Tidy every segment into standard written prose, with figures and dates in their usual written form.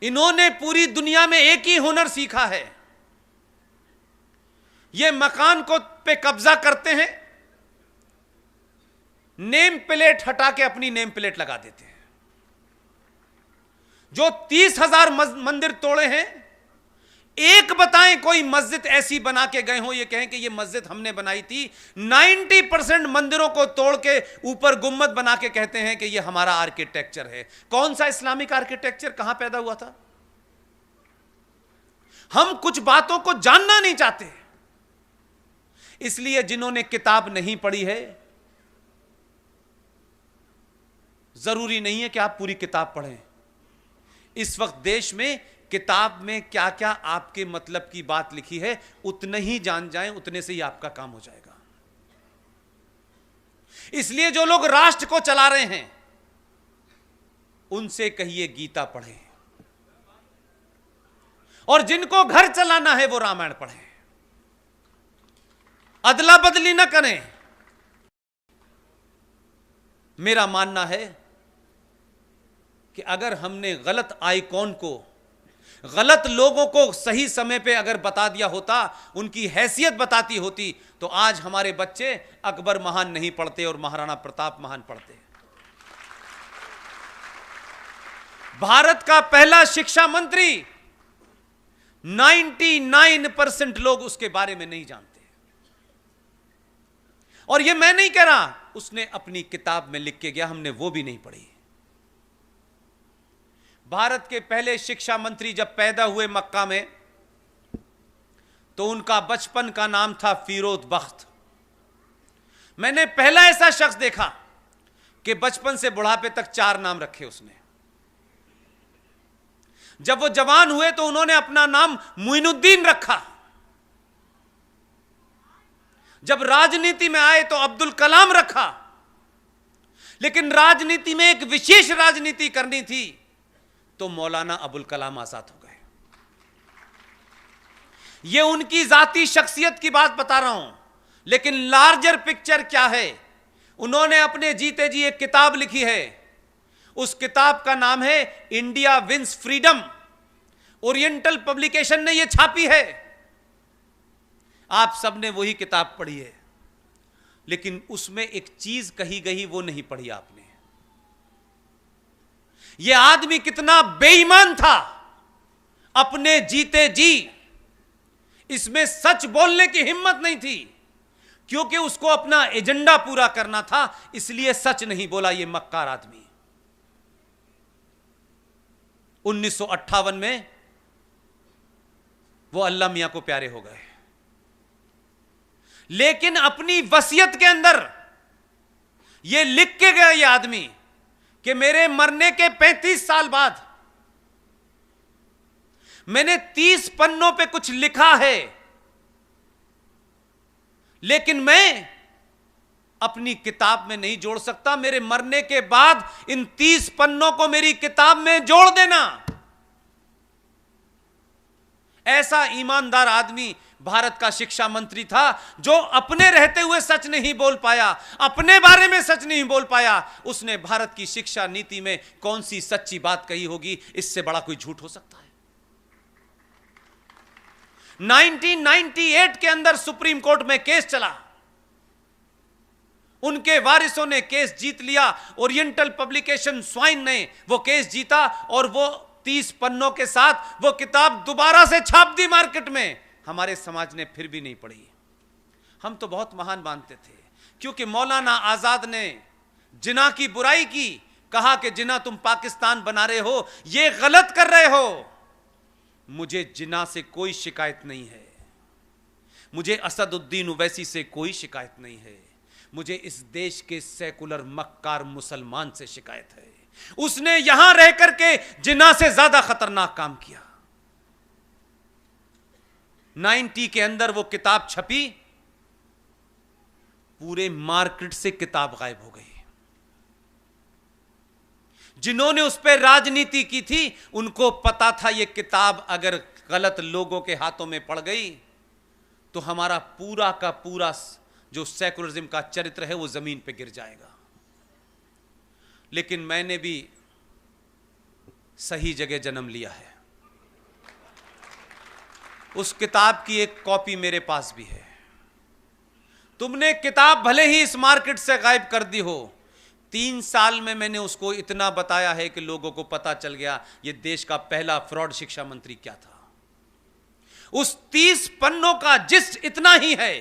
इन्होंने पूरी दुनिया में एक ही हुनर सीखा है, ये मकान को पे कब्जा करते हैं, नेम प्लेट हटा के अपनी नेम प्लेट लगा देते हैं। जो 30,000 मंदिर तोड़े हैं, एक बताएं कोई मस्जिद ऐसी बना के गए हो ये कहें कि ये मस्जिद हमने बनाई थी। 90% मंदिरों को तोड़ के ऊपर गुम्मद बना के कहते हैं कि ये हमारा आर्किटेक्चर है। कौन सा इस्लामिक आर्किटेक्चर, कहां पैदा हुआ था? हम कुछ बातों को जानना नहीं चाहते, इसलिए जिन्होंने किताब नहीं पढ़ी है, जरूरी नहीं है कि आप पूरी किताब पढ़ें। इस वक्त देश में किताब में क्या क्या आपके मतलब की बात लिखी है उतने ही जान जाएं, उतने से ही आपका काम हो जाएगा। इसलिए जो लोग राष्ट्र को चला रहे हैं उनसे कहिए गीता पढ़ें, और जिनको घर चलाना है वो रामायण पढ़ें, अदला बदली ना करें। मेरा मानना है कि अगर हमने गलत आइकॉन को, गलत लोगों को सही समय पे अगर बता दिया होता, उनकी हैसियत बताती होती, तो आज हमारे बच्चे अकबर महान नहीं पढ़ते और महाराणा प्रताप महान पढ़ते। भारत का पहला शिक्षा मंत्री 99% लोग उसके बारे में नहीं जानते, और यह मैं नहीं कह रहा, उसने अपनी किताब में लिख के गया, हमने वो भी नहीं पढ़ी। भारत के पहले शिक्षा मंत्री जब पैदा हुए मक्का में, तो उनका बचपन का नाम था फिरोज बख्त। मैंने पहला ऐसा शख्स देखा कि बचपन से बुढ़ापे तक 4 नाम रखे उसने। जब वो जवान हुए तो उन्होंने अपना नाम मुइनुद्दीन रखा। जब राजनीति में आए तो अब्दुल कलाम रखा। लेकिन राजनीति में एक विशेष राजनीति करनी थी तो मौलाना अबुल कलाम आजाद हो गए। यह उनकी जाती शख्सियत की बात बता रहा हूं, लेकिन लार्जर पिक्चर क्या है, उन्होंने अपने जीते जी एक किताब लिखी है। उस किताब का नाम है India wins freedom. Oriental publication ने यह छापी है। आप सबने वही किताब पढ़ी है, लेकिन उसमें एक चीज कही गई वो नहीं पढ़ी आपने। यह आदमी कितना बेईमान था, अपने जीते जी इसमें सच बोलने की हिम्मत नहीं थी, क्योंकि उसको अपना एजेंडा पूरा करना था, इसलिए सच नहीं बोला। यह मक्कार आदमी 1958 में वो अल्लाह मियां को प्यारे हो गए, लेकिन अपनी वसीयत के अंदर यह लिख के गया यह आदमी कि मेरे मरने के 35 साल बाद मैंने 30 पन्नों पे कुछ लिखा है, लेकिन मैं अपनी किताब में नहीं जोड़ सकता। मेरे मरने के बाद इन 30 पन्नों को मेरी किताब में जोड़ देना। ऐसा ईमानदार आदमी भारत का शिक्षा मंत्री था, जो अपने रहते हुए सच नहीं बोल पाया, अपने बारे में सच नहीं बोल पाया। उसने भारत की शिक्षा नीति में कौन सी सच्ची बात कही होगी, इससे बड़ा कोई झूठ हो सकता है? 1998 के अंदर सुप्रीम कोर्ट में केस चला, उनके वारिसों ने केस जीत लिया। ओरिएंटल पब्लिकेशन स्वाइन ने वो केस जीता, और वो 30 पन्नों के साथ वो किताब दोबारा से छाप दी मार्केट में। हमारे समाज ने फिर भी नहीं पढ़ी। हम तो बहुत महान मानते थे, क्योंकि मौलाना आजाद ने जिना की बुराई की, कहा कि जिना तुम पाकिस्तान बना रहे हो, ये गलत कर रहे हो। मुझे जिना से कोई शिकायत नहीं है, मुझे असदुद्दीन ओवैसी से कोई शिकायत नहीं है, मुझे इस देश के सेकुलर मक्कार मुसलमान से शिकायत है। उसने यहां रह करके जिना से ज्यादा खतरनाक काम किया। 90 के अंदर वो किताब छपी, पूरे मार्केट से किताब गायब हो गई। जिन्होंने उस पर राजनीति की थी उनको पता था ये किताब अगर गलत लोगों के हाथों में पड़ गई तो हमारा पूरा का पूरा जो सेकुलरिज्म का चरित्र है वो जमीन पे गिर जाएगा। लेकिन मैंने भी सही जगह जन्म लिया है। उस किताब की एक कॉपी मेरे पास भी है। तुमने किताब भले ही इस मार्केट से गायब कर दी हो, 3 साल में मैंने उसको इतना बताया है कि लोगों को पता चल गया ये देश का पहला फ्रॉड शिक्षा मंत्री क्या था। उस 30 पन्नों का जिस्ट इतना ही है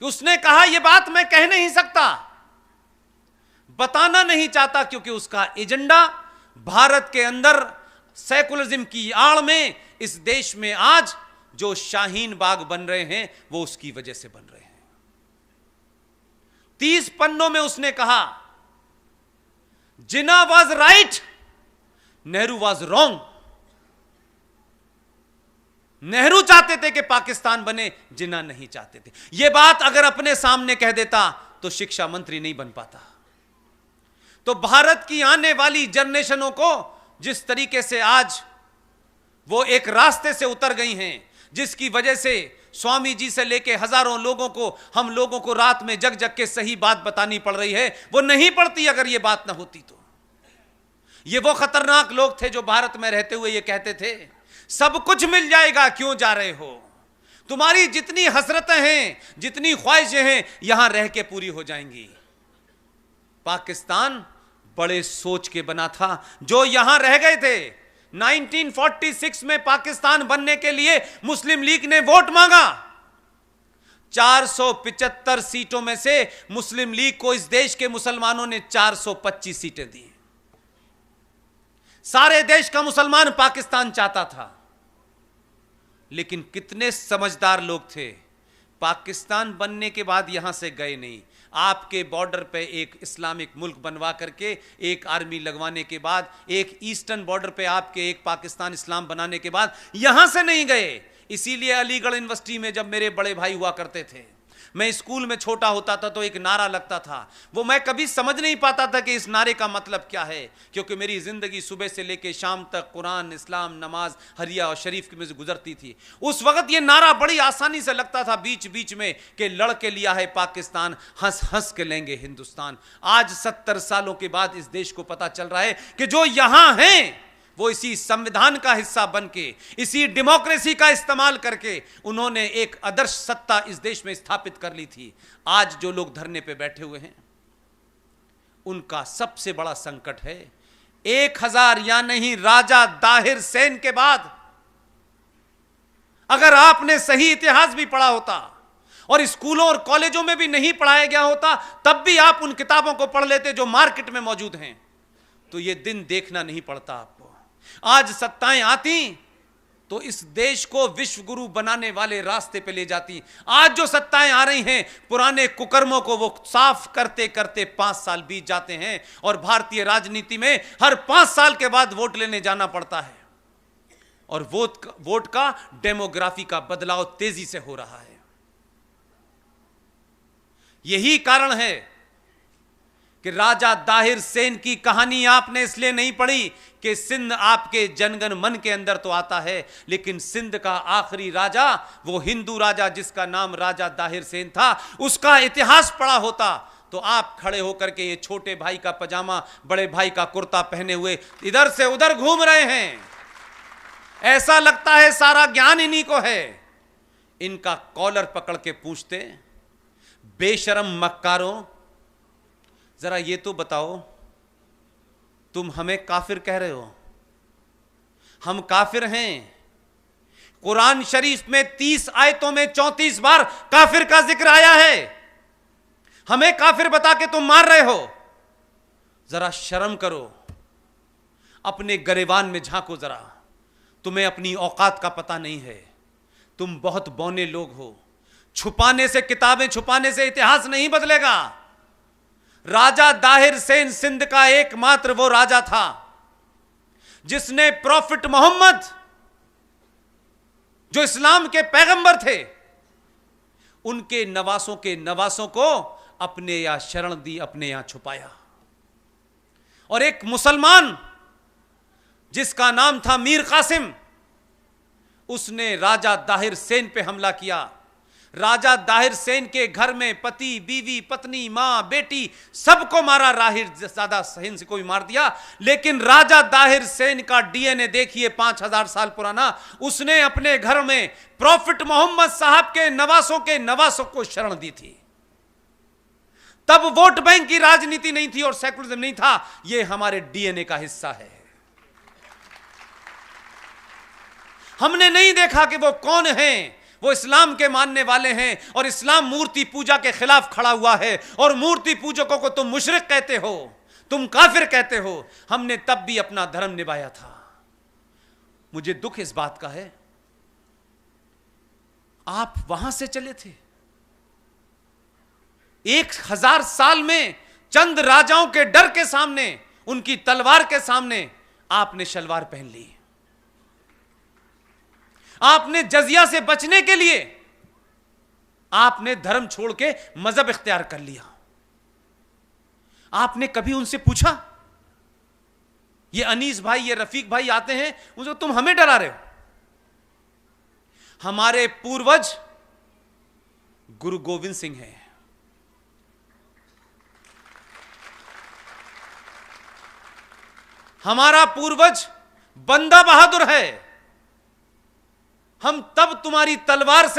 कि उसने कहा यह बात मैं कह नहीं सकता, बताना नहीं चाहता, क्योंकि उसका एजेंडा भारत के अंदर सेकुलरिज्म की आड़ में इस देश में आज जो शाहीन बाग बन रहे हैं वो उसकी वजह से बन रहे हैं। 30 पन्नों में उसने कहा Jinnah was right, Nehru was wrong. Nehru चाहते थे कि पाकिस्तान बने, जिन्ना नहीं चाहते थे। यह बात अगर अपने सामने कह देता तो शिक्षा मंत्री नहीं बन पाता। तो भारत की आने वाली जनरेशनों को जिस तरीके से आज वो एक रास्ते से उतर गई हैं, जिसकी वजह से स्वामी जी से लेके हजारों लोगों को, हम लोगों को रात में जग जग के सही बात बतानी पड़ रही है, वो नहीं पड़ती अगर ये बात ना होती तो। ये वो खतरनाक लोग थे जो भारत में रहते हुए ये कहते थे सब कुछ मिल जाएगा, क्यों जा रहे हो, तुम्हारी जितनी हसरतें हैं, जितनी ख्वाहिशें हैं, यहां रह के पूरी हो जाएंगी। पाकिस्तान बड़े सोच के बना था जो यहां रह गए थे। 1946 में पाकिस्तान बनने के लिए मुस्लिम लीग ने वोट मांगा। 475 सीटों में से मुस्लिम लीग को इस देश के मुसलमानों ने 425 सीटें दी। सारे देश का मुसलमान पाकिस्तान चाहता था, लेकिन कितने समझदार लोग थे, पाकिस्तान बनने के बाद यहां से गए नहीं। आपके बॉर्डर पे एक इस्लामिक मुल्क बनवा करके एक आर्मी लगवाने के बाद, एक ईस्टर्न बॉर्डर पे आपके एक पाकिस्तान इस्लाम बनाने के बाद यहां से नहीं गए। इसीलिए अलीगढ़ यूनिवर्सिटी में जब मेरे बड़े भाई हुआ करते थे, मैं स्कूल में छोटा होता था तो एक नारा लगता था, वो मैं कभी समझ नहीं पाता था कि इस नारे का मतलब क्या है, क्योंकि मेरी जिंदगी सुबह से लेकर शाम तक कुरान, इस्लाम, नमाज, हरिया और शरीफ में से गुजरती थी। उस वक्त ये नारा बड़ी आसानी से लगता था बीच बीच में कि लड़ के लिया है पाकिस्तान, हंस हंस के लेंगे हिंदुस्तान। आज 70 सालों के बाद इस देश को पता चल रहा है कि जो यहां हैं वो इसी संविधान का हिस्सा बनके, इसी डेमोक्रेसी का इस्तेमाल करके उन्होंने एक आदर्श सत्ता इस देश में स्थापित कर ली थी। आज जो लोग धरने पे बैठे हुए हैं उनका सबसे बड़ा संकट है 1000 या नहीं राजा दाहिर सेन के बाद अगर आपने सही इतिहास भी पढ़ा होता और स्कूलों और कॉलेजों में भी नहीं पढ़ाया गया होता, तब भी आप उन किताबों को पढ़ लेते जो मार्केट में मौजूद हैं, तो यह दिन देखना नहीं पड़ता आपको। आज सत्ताएं आती तो इस देश को विश्व गुरु बनाने वाले रास्ते पे ले जाती। आज जो सत्ताएं आ रही हैं, पुराने कुकर्मों को वो साफ करते करते 5 साल बीत जाते हैं और भारतीय राजनीति में हर 5 साल के बाद वोट लेने जाना पड़ता है और वोट का डेमोग्राफी का बदलाव तेजी से हो रहा है। यही कारण है कि राजा दाहिर सेन की कहानी आपने इसलिए नहीं पढ़ी कि सिंध आपके जनगण मन के अंदर तो आता है, लेकिन सिंध का आखिरी राजा, वो हिंदू राजा जिसका नाम राजा दाहिर सेन था, उसका इतिहास पढ़ा होता तो आप खड़े होकर के ये छोटे भाई का पजामा, बड़े भाई का कुर्ता पहने हुए इधर से उधर घूम रहे हैं। ऐसा लगता है सारा ज्ञान इन्हीं को है। इनका कॉलर पकड़ के पूछते, बेशरम मक्कारों, जरा ये तो बताओ तुम हमें काफिर कह रहे हो? हम काफिर हैं। कुरान शरीफ में 30 आयतों में 34 बार काफिर का जिक्र आया है। हमें काफिर बता के तुम मार रहे हो? जरा शर्म करो, अपने गरेबान में झांको जरा। तुम्हें अपनी औकात का पता नहीं है, तुम बहुत बौने लोग हो। छुपाने से, किताबें छुपाने से इतिहास नहीं बदलेगा। राजा दाहिर सेन सिंध का एकमात्र वो राजा था जिसने प्रॉफिट मोहम्मद, जो इस्लाम के पैगंबर थे, उनके नवासों के नवासों को अपने यहां शरण दी, अपने यहां छुपाया। और एक मुसलमान जिसका नाम था मीर कासिम, उसने राजा दाहिर सेन पे हमला किया। राजा दाहिर सेन के घर में पति, बीवी, पत्नी, मां, बेटी सबको मारा, राहिर ज्यादा हिंद से कोई मार दिया। लेकिन राजा दाहिर सेन का डीएनए देखिए 5000 साल पुराना। उसने अपने घर में प्रॉफिट मोहम्मद साहब के नवासों को शरण दी थी। तब वोट बैंक की राजनीति नहीं थी और सेकुलरिज्म नहीं था। यह हमारे डीएनए का हिस्सा है। हमने नहीं देखा कि वो कौन हैं। वो इस्लाम के मानने वाले हैं और इस्लाम मूर्ति पूजा के खिलाफ खड़ा हुआ है और मूर्ति पूजकों को तुम मुशरिक कहते हो, तुम काफिर कहते हो। हमने तब भी अपना धर्म निभाया था। मुझे दुख इस बात का है, आप वहां से चले थे। 1000 साल में चंद राजाओं के डर के सामने, उनकी तलवार के सामने आपने शलवार पहन ली। आपने जजिया से बचने के लिए आपने धर्म छोड़ के मजहब इख्तियार कर लिया। आपने कभी उनसे पूछा? ये अनीस भाई, ये रफीक भाई आते हैं, उनको तुम हमें डरा रहे हो। हमारे पूर्वज गुरु गोविंद सिंह हैं। हमारा पूर्वज बंदा बहादुर है। हम तब तुम्हारी तलवार से